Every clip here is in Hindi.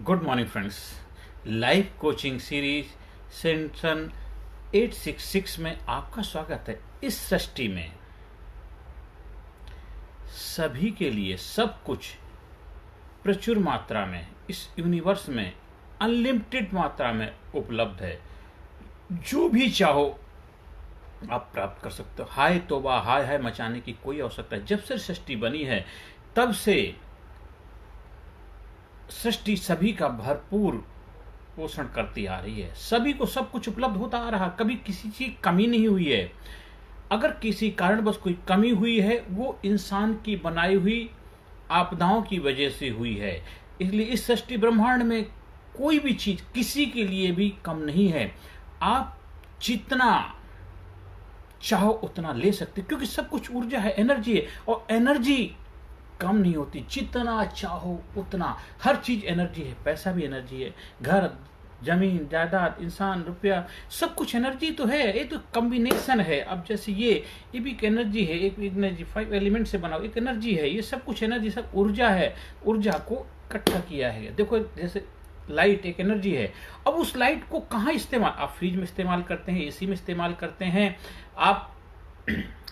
Good morning friends. Life coaching series session 866 में आपका स्वागत है। इस सृष्टि में सभी के लिए सब कुछ प्रचुर मात्रा में, इस यूनिवर्स में अनलिमिटेड मात्रा में उपलब्ध है। जो भी चाहो आप प्राप्त कर सकते हो। हाय तौबा, हाय हाय मचाने की कोई आवश्यकता है। जब से सृष्टि बनी है तब से सृष्टि सभी का भरपूर पोषण करती आ रही है। सभी को सब कुछ उपलब्ध होता आ रहा, कभी किसी चीज कमी नहीं हुई है। अगर किसी कारणवश कोई कमी हुई है वो इंसान की बनाई हुई आपदाओं की वजह से हुई है। इसलिए इस सृष्टि ब्रह्मांड में कोई भी चीज किसी के लिए भी कम नहीं है। आप जितना चाहो उतना ले सकते, क्योंकि सब कुछ ऊर्जा है, एनर्जी है, और एनर्जी कम नहीं होती। जितना चाहो उतना, हर चीज एनर्जी है। पैसा भी एनर्जी है, घर, जमीन, जायदाद, इंसान, रुपया, सब कुछ एनर्जी तो है। ये तो कॉम्बिनेशन है। अब जैसे ये भी एक एनर्जी है, एक एनर्जी 5 एलिमेंट से बना एक एनर्जी है। ये सब कुछ एनर्जी, सब ऊर्जा है। ऊर्जा को इकट्ठा किया है। देखो जैसे लाइट एक एनर्जी है। अब उस लाइट को कहाँ इस्तेमाल, आप फ्रिज में इस्तेमाल करते हैं, एसी में इस्तेमाल करते हैं, आप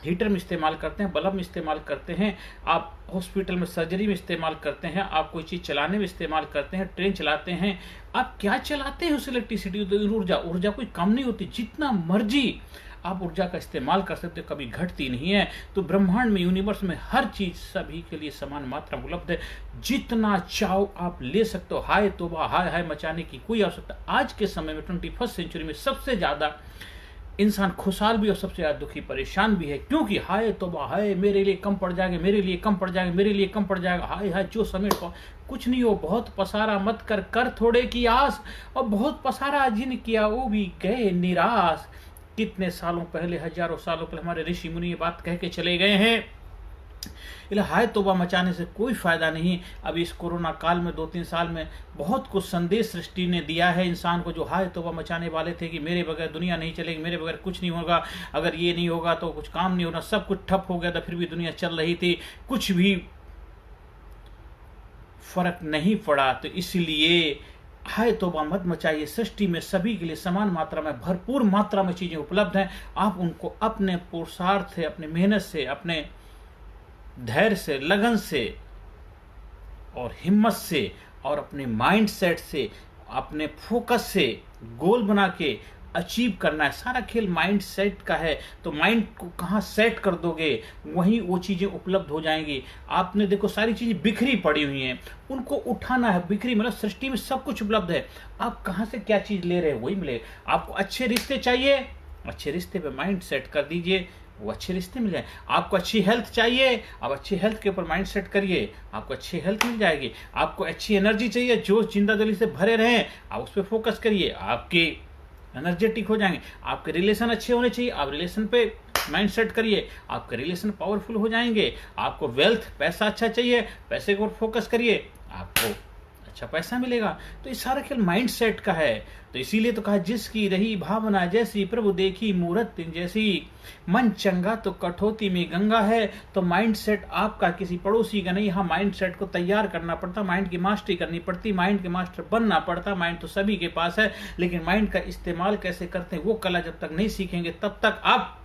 हीटर में इस्तेमाल करते हैं, बल्ब में इस्तेमाल करते हैं, आप हॉस्पिटल में सर्जरी में इस्तेमाल करते हैं, आप कोई चीज़ चलाने में इस्तेमाल करते हैं, ट्रेन चलाते हैं, आप क्या चलाते हैं उस इलेक्ट्रिसिटी, ऊर्जा कोई कम नहीं होती। जितना मर्जी आप ऊर्जा का इस्तेमाल कर सकते हो, कभी घटती नहीं है। तो ब्रह्मांड में, यूनिवर्स में हर चीज सभी के लिए समान मात्रा में उपलब्ध है। जितना चाहो आप ले सकते हो। हाय तौबा, हाय हाय मचाने की कोई आवश्यकता। आज के समय में 21st सेंचुरी में सबसे ज्यादा इंसान खुशहाल भी और सबसे ज्यादा दुखी परेशान भी है। क्योंकि हाय तौबा, हाय मेरे लिए कम पड़ जाएगा, मेरे लिए कम पड़ जाएगा, मेरे लिए कम पड़ जाएगा, हाय हाय जो समेट पाओ। कुछ नहीं हो, बहुत पसारा मत कर थोड़े की आस, और बहुत पसारा जिन किया वो भी गए निराश। कितने सालों पहले, हजारों सालों पहले हमारे ऋषि मुनि ये बात कह के चले गए हैं। हाय तौबा मचाने से कोई फायदा नहीं। अब इस कोरोना काल में 2-3 साल में बहुत कुछ संदेश सृष्टि ने दिया है इंसान को, जो हाय तौबा मचाने वाले थे कि मेरे बगैर दुनिया नहीं चलेगी, मेरे बगैर कुछ नहीं होगा, अगर ये नहीं होगा तो कुछ काम नहीं होना, सब कुछ ठप हो गया था, फिर भी दुनिया चल रही थी, कुछ भी फर्क नहीं पड़ा। तो इसलिए हाय तौबा मत मचाइए। सृष्टि में सभी के लिए समान मात्रा में, भरपूर मात्रा में चीजें उपलब्ध हैं। आप उनको अपने पुरुषार्थ से, अपने मेहनत से, अपने धैर्य से, लगन से और हिम्मत से और अपने माइंड सेट से, अपने फोकस से गोल बना के अचीव करना है। सारा खेल माइंड सेट का है। तो माइंड को कहाँ सेट कर दोगे वहीं वो चीजें उपलब्ध हो जाएंगी। आपने देखो सारी चीजें बिखरी पड़ी हुई हैं, उनको उठाना है। बिखरी मतलब सृष्टि में सब कुछ उपलब्ध है, आप कहाँ से क्या चीज ले रहे हो वही मिले। आपको अच्छे रिश्ते चाहिए, अच्छे रिश्ते पे माइंड सेट कर दीजिए, वो अच्छे रिश्ते मिल जाए। आपको अच्छी हेल्थ चाहिए, आप अच्छी हेल्थ के ऊपर माइंड सेट करिए, आपको अच्छी हेल्थ मिल जाएगी। आपको अच्छी एनर्जी चाहिए, जो जिंदादिली से भरे रहें, आप उस पर फोकस करिए, आपके एनर्जेटिक हो जाएंगे। आपके रिलेशन अच्छे होने चाहिए, आप रिलेशन पे माइंड सेट करिए, आपके रिलेशन पावरफुल हो जाएंगे। आपको वेल्थ, पैसा अच्छा चाहिए, पैसे को फोकस करिए, आपको अच्छा पैसा मिलेगा। तो ये सारा खेल माइंड सेट का है। तो इसीलिए तो कहा, जिसकी रही भावना जैसी, प्रभु देखी मूरत जैसी, मन चंगा तो कठौती में गंगा है। तो माइंड सेट आपका किसी पड़ोसी का नहीं। यहाँ माइंड सेट को तैयार करना पड़ता, माइंड की मास्टरी करनी पड़ती, माइंड के मास्टर बनना पड़ता। माइंड तो सभी के पास है, लेकिन माइंड का इस्तेमाल कैसे करते हैं वो कला जब तक नहीं सीखेंगे तब तक आप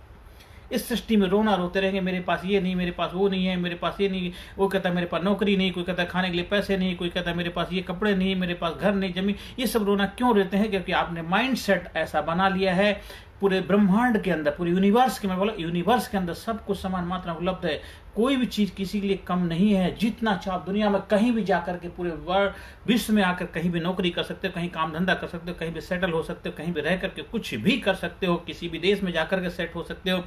इस सृष्टि में रोना रोते रहेंगे। मेरे पास ये नहीं, मेरे पास वो नहीं है, मेरे पास ये नहीं, वो कहता है मेरे पास नौकरी नहीं, कोई कहता है खाने के लिए पैसे नहीं, कोई कहता है मेरे पास ये कपड़े नहीं, मेरे पास घर नहीं, जमीन। ये सब रोना क्यों रहते हैं? क्योंकि आपने माइंड सेट ऐसा बना लिया है। पूरे ब्रह्मांड के अंदर, पूरे यूनिवर्स के, मैं बोला यूनिवर्स के अंदर सब कुछ समान मात्रा में उपलब्ध है। कोई भी चीज किसी के लिए कम नहीं है। जितना चाहो दुनिया में कहीं भी जाकर के, पूरे विश्व में आकर कहीं भी नौकरी कर सकते हो, कहीं काम धंधा कर सकते हो, कहीं भी सेटल हो सकते हो, कहीं भी रह करके कुछ भी कर सकते हो, किसी भी देश में जाकर के सेट हो सकते हो।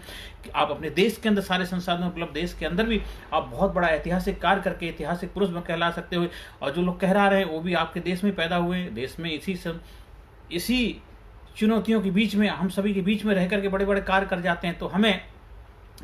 आप अपने देश के अंदर सारे संसाधन उपलब्ध, देश के अंदर भी आप बहुत बड़ा ऐतिहासिक कार्य करके ऐतिहासिक पुरुष में कहला सकते हो। और जो लोग कह रहे हैं वो भी आपके देश में पैदा हुए, देश में इसी चुनौतियों के बीच में, हम सभी के बीच में रह करके बड़े बड़े कार्य कर जाते हैं। तो हमें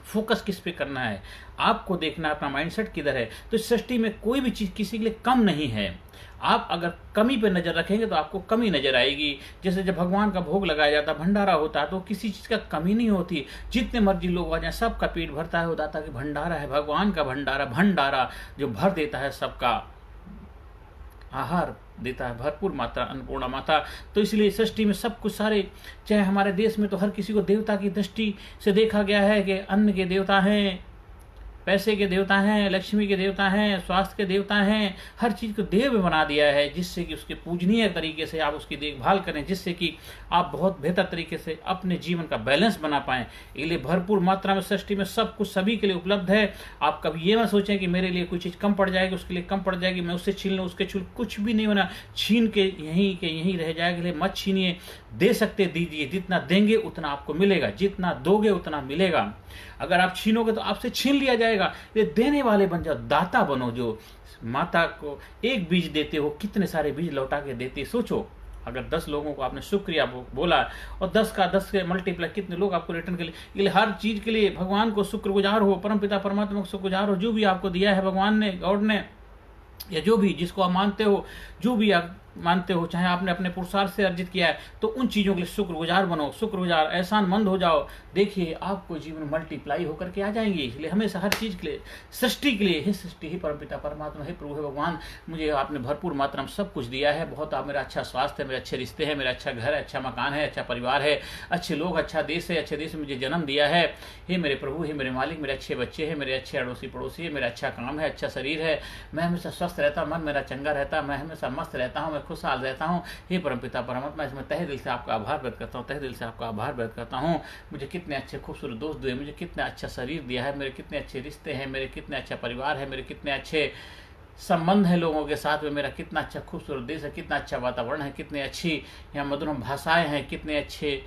फोकस किस पे करना है, आपको देखना है अपना माइंडसेट किधर है। तो इस सृष्टि में कोई भी चीज किसी के लिए कम नहीं है। आप अगर कमी पे नजर रखेंगे तो आपको कमी नजर आएगी। जैसे जब भगवान का भोग लगाया जाता है, भंडारा होता है, तो किसी चीज का कमी नहीं होती। जितने मर्जी लोग आ जाए, सबका पेट भरता है। वो दाता कि भंडारा है, भगवान का भंडारा, भंडारा जो भर देता है सबका आहार देता है, भरपूर मात्रा अन्नपूर्णा माता। तो इसलिए सृष्टि में सब कुछ सारे, चाहे हमारे देश में तो हर किसी को देवता की दृष्टि से देखा गया है कि अन्न के देवता हैं, पैसे के देवता हैं, लक्ष्मी के देवता हैं, स्वास्थ्य के देवता हैं, हर चीज़ को देव बना दिया है, जिससे कि उसके पूजनीय तरीके से आप उसकी देखभाल करें, जिससे कि आप बहुत बेहतर तरीके से अपने जीवन का बैलेंस बना पाएं। इसलिए भरपूर मात्रा में सृष्टि में सब कुछ सभी के लिए उपलब्ध है। आप कभी ये मत सोचें कि मेरे लिए कोई चीज़ कम पड़ जाएगी, उसके लिए कम पड़ जाएगी, मैं उससे छीन लूँ, उसके छूल, कुछ भी नहीं होना, छीन के यहीं रह जाएगा। इसलिए मत छीनिए, दे सकते दीजिए, जितना देंगे उतना आपको मिलेगा, जितना दोगे उतना मिलेगा। अगर आप छीनोगे तो आपसे छीन लिया जाएगा। ये देने वाले बन जाओ, दाता बनो। जो माता को एक बीज देते हो, कितने सारे बीज लौटा के देते। सोचो, अगर 10 लोगों को आपने शुक्रिया बोला और 10 का 10 के मल्टीप्लाई, कितने लोग आपको रिटर्न के लिए हर चीज के लिए भगवान को शुक्रगुजार हो, परम पिता परमात्मा को शुक्रगुजार हो, जो भी आपको दिया है भगवान ने, गॉड ने, या जो भी जिसको आप मानते हो, जो भी आप मानते हो, चाहे आपने अपने पुरुषार्थ से अर्जित किया है, तो उन चीज़ों के लिए शुक्रगुजार बनो, शुक्रगुजार एहसानमंद हो जाओ। देखिए आपको जीवन मल्टीप्लाई होकर के आ जाएंगे। इसलिए हमेशा हर चीज़ के लिए, सृष्टि के लिए, हे सृष्टि, हे परमपिता परमात्मा, हे प्रभु, हे भगवान, मुझे आपने भरपूर मात्रा में सब कुछ दिया है। बहुत आप, मेरा अच्छा स्वास्थ्य है, मेरे अच्छे रिश्ते हैं, मेरा अच्छा घर है, अच्छा मकान है, अच्छा परिवार है, अच्छे लोग, अच्छा देश है, अच्छे देश में मुझे जन्म दिया है। हे मेरे प्रभु, हे मेरे मालिक, मेरे अच्छे बच्चे हैं, मेरे अच्छे अड़ोसी पड़ोसी है, मेरा अच्छा काम है, अच्छा शरीर है, मैं हमेशा स्वस्थ रहता हूँ, मन मेरा चंगा रहता है, मैं हमेशा मस्त रहता हूँ, मैं खुशहाल रहता हूँ। हे परमपिता परमात्मा, इसमें तहे दिल से आपका आभार व्यक्त करता हूँ, तहे दिल से आपका आभार व्यक्त करता हूँ। मुझे कितने अच्छे खूबसूरत दोस्त दिए, मुझे कितना अच्छा शरीर दिया है, मेरे कितने अच्छे रिश्ते हैं, मेरे कितने अच्छा परिवार है, मेरे कितने अच्छे संबंध है लोगों के साथ में, मेरा कितना अच्छा खूबसूरत देश है, कितना अच्छा वातावरण है, कितनी अच्छी यहाँ मधुर भाषाएं हैं, कितने अच्छे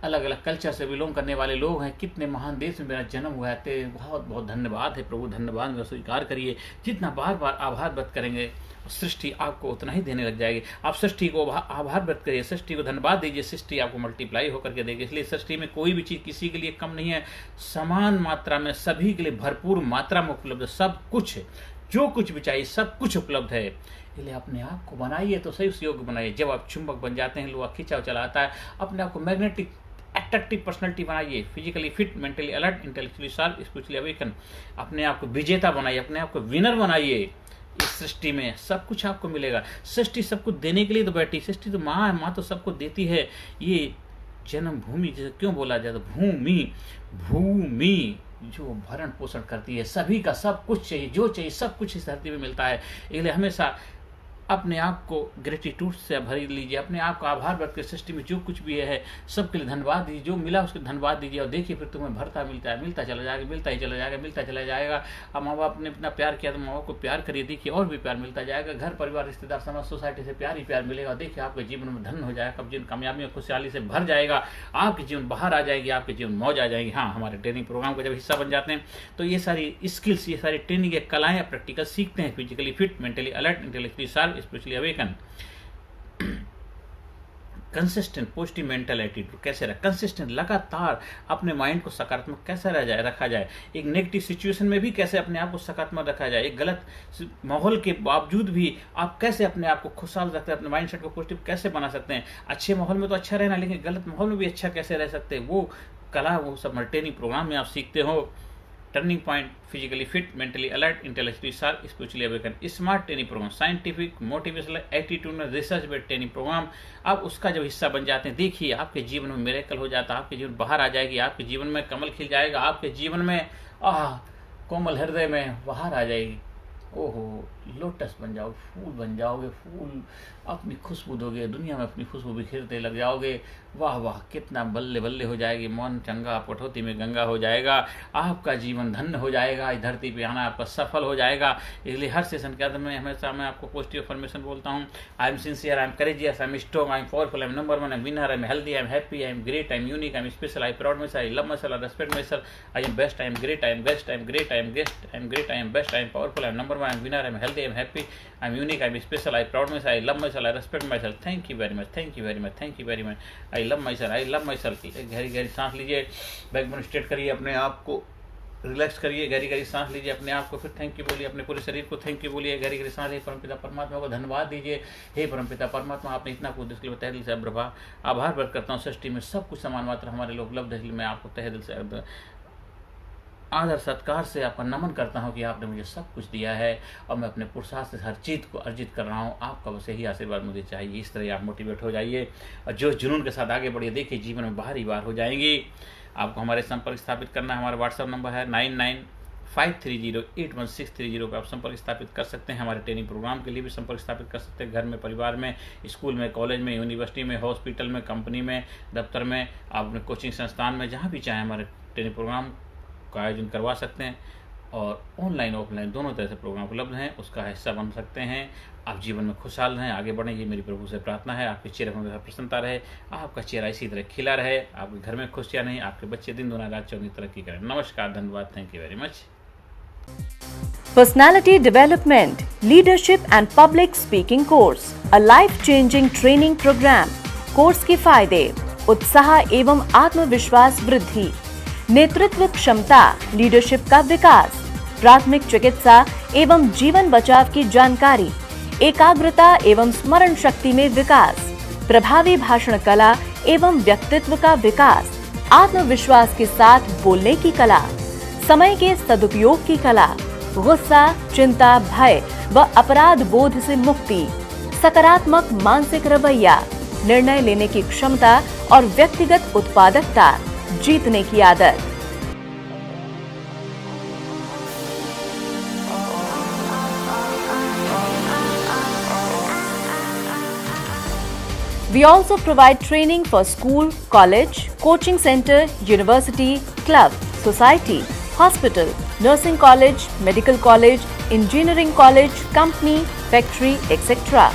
अलग अलग कल्चर से बिलोंग करने वाले लोग हैं, कितने महान देश में मेरा जन्म हुआ है। तो बहुत बहुत धन्यवाद है प्रभु, धन्यवाद मेरा स्वीकार करिए। जितना बार बार आभार व्यक्त करेंगे, सृष्टि आपको उतना ही देने लग जाएगी। आप सृष्टि को आभार व्यक्त करिए, सृष्टि को धन्यवाद दीजिए, सृष्टि आपको मल्टीप्लाई होकर के देगी। इसलिए सृष्टि में कोई भी चीज़ किसी के लिए कम नहीं है, समान मात्रा में सभी के लिए भरपूर मात्रा में उपलब्ध है। सब कुछ, जो कुछ भी चाहिए सब कुछ उपलब्ध है। इसलिए अपने आप को बनाइए तो सही, उस योग्य बनाइए। जब आप चुंबक बन जाते हैं, लोहा खिंचाव चलाता है, अपने आप को मैग्नेटिक अट्रैक्टिव पर्सनैलिटी बनाइए, physically fit, mentally alert, intellectually sharp, spiritually awaken. अपने आप को विजेता बनाइए, अपने आप को विनर बनाइए। इस सृष्टि में सब कुछ आपको मिलेगा। सृष्टि सब कुछ देने के लिए तो बैठी, सृष्टि तो माँ है, माँ तो सबको देती है। ये जन्म भूमि जैसे क्यों बोला जाता, भूमि भूमि जो भरण पोषण करती है, सभी का सब कुछ चाहिए, जो चाहिए सब कुछ इस धरती में मिलता है। इसलिए हमेशा अपने आप को ग्रेटिट्यूड से भर लीजिए, अपने आप का आभार व्यक्त कर, सृष्टि में जो कुछ भी है सबके लिए धन्यवाद दीजिए, जो मिला उसके धन्यवाद दीजिए। और देखिए फिर तुम्हें भरता मिलता है, मिलता चला जाएगा, मिलता ही चला जाएगा, मिलता चला जाएगा। अब माँ बाप ने इतना प्यार किया तो माँ बाप को प्यार करिए, देखिए और भी प्यार मिलता जाएगा। घर परिवार रिश्तेदार समाज सोसाइटी से प्यार ही प्यार मिलेगा। देखिए आपके जीवन में धन हो जाएगा, जीवन कामयाबी खुशहाली से भर जाएगा, आपके जीवन बाहर आ जाएगी, आपके जीवन मौज आ जाएगी। हाँ, हमारे ट्रेनिंग प्रोग्राम का जब हिस्सा बन जाते हैं तो ये सारी स्किल्स, ये सारी ट्रेनिंग के कलाएं प्रैक्टिकल सीखते हैं। Physically fit, mentally alert, intellectually sharp, spiritually awaken. Consistent positive mental attitude कैसे रखें, कंसिस्टेंट लगातार अपने माइंड को सकारात्मक कैसे रखा जाए, एक नेगेटिव सिचुएशन में भी कैसे अपने आप को सकारात्मक रखा जाए, एक गलत माहौल के बावजूद भी आप कैसे अपने आप को खुशहाल रखते हैं, अपने माइंड सेट को पॉजिटिव कैसे बना सकते हैं। अच्छे माहौल में तो अच्छा रहना, लेकिन गलत माहौल में भी अच्छा कैसे रह सकते हैं, वो कला, वो सब ट्रेनिंग प्रोग्राम में आप सीखते हो। Turning point, physically fit, mentally alert, intellectually sharp, spiritually awaken, smart training programme, scientific motivational attitudinal research based training programme. आप उसका जब हिस्सा बन जाते हैं, देखिए आपके जीवन में मिरेकल हो जाता है, आपके जीवन बाहर आ जाएगी, आपके जीवन में कमल खिल जाएगा, आपके जीवन में कोमल हृदय में बाहर आ जाएगी। ओहो, लोटस बन जाओगे, फूल बन जाओगे, फूल अपनी खुशबू दोगे, दुनिया में अपनी खुशबू बिखेरते लग जाओगे। वाह वाह, कितना बल्ले बल्ले हो जाएगी, मन चंगा कठौती में गंगा हो जाएगा, आपका जीवन धन्य हो जाएगा, इस धरती पे आना आपका सफल हो जाएगा। इसलिए हर सेशन के अंदर में हमेशा मैं आपको पॉजिटिव इन्फॉर्मेशन बोलता हूँ। I am sincere, I am courageous, I am strong, I am powerful, I am number one, I am winner, I am healthy, I am happy, I am great, I am unique, I am special, I am proud myself, I love myself, I respect myself, I am best, I am great, I am best, I am great, I am best, I am great, I am best, I am powerful, I am number one, I am winner, I am healthy, I am happy, I am unique, I am special, I proud myself, I love myself, I respect myself. Thank you very much, thank you very much, thank you very much. I love myself, I love myself. गहरी गहरी सांस लीजिए, बैकबोन स्ट्रेट करिए, अपने आप को रिलैक्स करिए, गहरी गहरी सांस लीजिए, अपने आप को फिर थैंक यू बोलिए, अपने पूरे शरीर को थैंक यू बोलिए, गहरी गहरी सांस लीजिए, परमपिता परमात्मा को धन्यवाद दीजिए। हे परमपिता परमात्मा, आपने इतना कुछ दिल से तहे दिल से आभार व्यक्त करता हूँ। सृष्टि में सब कुछ समान मात्रा हमारे लिए उपलब्ध है, इसलिए मैं आपको तहे दिल से आदर सत्कार से आपका नमन करता हूँ कि आपने मुझे सब कुछ दिया है और मैं अपने पुरुषार्थ से हर चीज़ को अर्जित कर रहा हूँ। आपका बस यही आशीर्वाद मुझे चाहिए। इस तरह आप मोटिवेट हो जाइए और जो जुनून के साथ आगे बढ़िए, देखिए जीवन में बाहर ही बाहर हो जाएंगे। आपको हमारे संपर्क स्थापित करना है। हमारा व्हाट्सएप नंबर है 9953081630 पर आप संपर्क स्थापित कर सकते हैं। हमारे ट्रेनिंग प्रोग्राम के लिए भी संपर्क स्थापित कर सकते हैं। घर में, परिवार में, स्कूल में, कॉलेज में, यूनिवर्सिटी में, हॉस्पिटल में, कंपनी में, दफ्तर में, आप अपने कोचिंग संस्थान में, जहाँ भी चाहें हमारे ट्रेनिंग प्रोग्राम का आयोजन करवा सकते हैं। और ऑनलाइन ऑफलाइन दोनों तरह से प्रोग्राम उपलब्ध हैं, उसका हिस्सा बन सकते हैं। आप जीवन में खुशहाल रहें, आगे बढ़ें, ये मेरी प्रभु से प्रार्थना है। आपके चेहरे पर हमेशा प्रसन्नता रहे, आपका चेहरा इसी तरह खिला रहे, आपके घर में खुशियाँ नहीं, आपके बच्चे दिन दुना रात चौगुनी तरक्की करें। नमस्कार, धन्यवाद, thank you very much. Personality Development, Leadership and Public Speaking Course, a life-changing training program. Course के फायदे: उत्साह एवं आत्मविश्वास वृद्धि, नेतृत्व क्षमता, लीडरशिप का विकास, प्राथमिक चिकित्सा एवं जीवन बचाव की जानकारी, एकाग्रता एवं स्मरण शक्ति में विकास, प्रभावी भाषण कला एवं व्यक्तित्व का विकास, आत्मविश्वास के साथ बोलने की कला, समय के सदुपयोग की कला, गुस्सा, चिंता, भय व अपराध बोध से मुक्ति, सकारात्मक मानसिक रवैया, निर्णय लेने की क्षमता और व्यक्तिगत उत्पादकता, जीतने की आदत। We also provide training for school, college, coaching center, university, club, society, hospital, nursing college, medical college, engineering college, company, factory, etc.